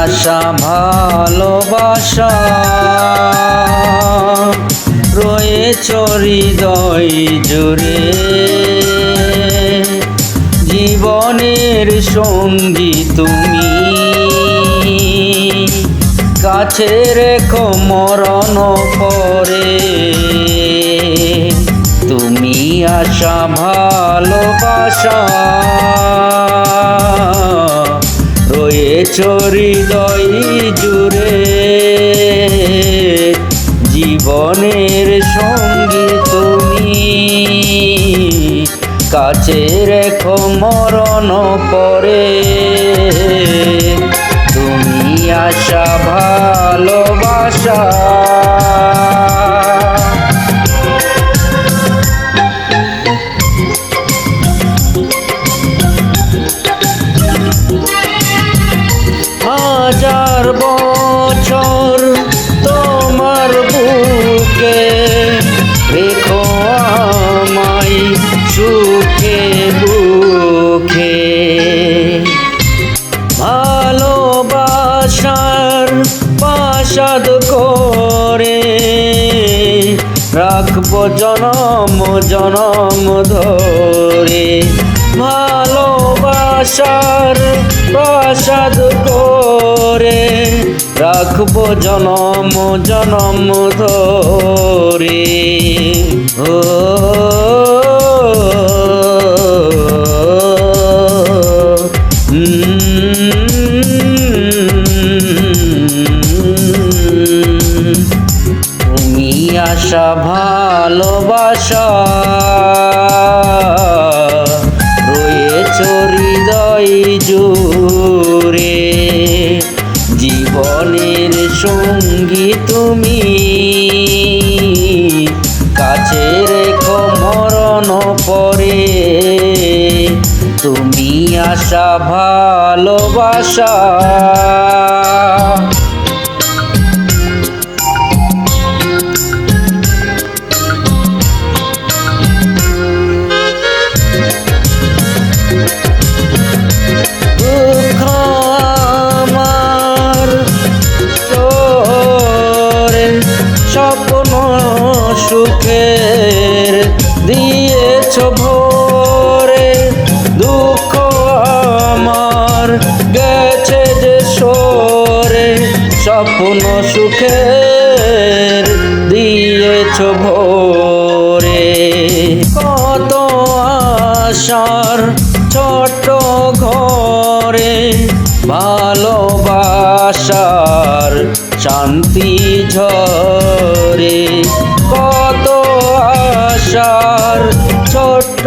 আশা ভালোবাসা রয়েছ হৃদয় জুড়ে, জীবনের সঙ্গী তুমি, কাছে রেখো মরণ পরে। তুমি আশা ভালোবাসা রয়েছ হৃদয় জুড়ে, জীবনের সঙ্গী তুমি, কাছে রেখো মরণ পরে। তুমি আশা ভালোবাসা। হাজার বছর তোমার বুকে রেখো আমায় সুখে দুঃখে, ভালোবাসার প্রাসাদ করে রাখবো জনম জনম ধরে। ভালোবাসার প্রাসাদ করে রাখবো জনম জনম ধরে। ও তুমি আশা ভালোবাসা রয়েছ হৃদয় জুড়ে, জীবনের সঙ্গী তুমি, কাছে রেখো মরণ পরে। তুমি আশা ভালোবাসা। স্বপ্ন সুখের দিয়েছ ভোরে, দুঃখ আমার গেছে যে সরে। স্বপ্ন সুখের দিয়েছ ভোরে, কত আশার ছোট ঘরে ভালোবাসার শান্তি ঝরে। কত আশার ছোট্ট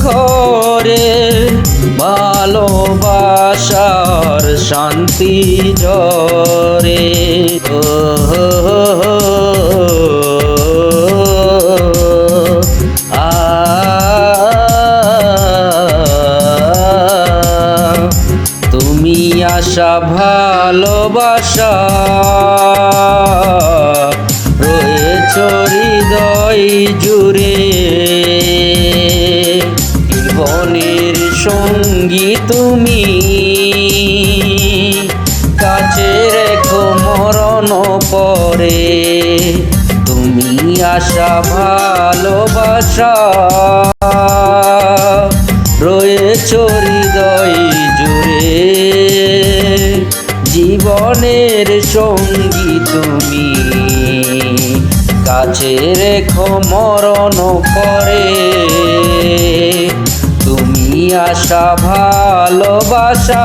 ঘরে ভালোবাসার শান্তি ঝরে। তুমি আশা ভালোবাসা রয়েছ হৃদয় জুড়ে, জীবনের সঙ্গী তুমি, কাছে রেখো মরণ পরে। তুমি আশা ভালোবাসা রয়েছ হৃদয় জুড়ে, জীবনের সঙ্গী তুমি, কাছে রেখো মরণ পরে। তুমি আশা ভালোবাসা।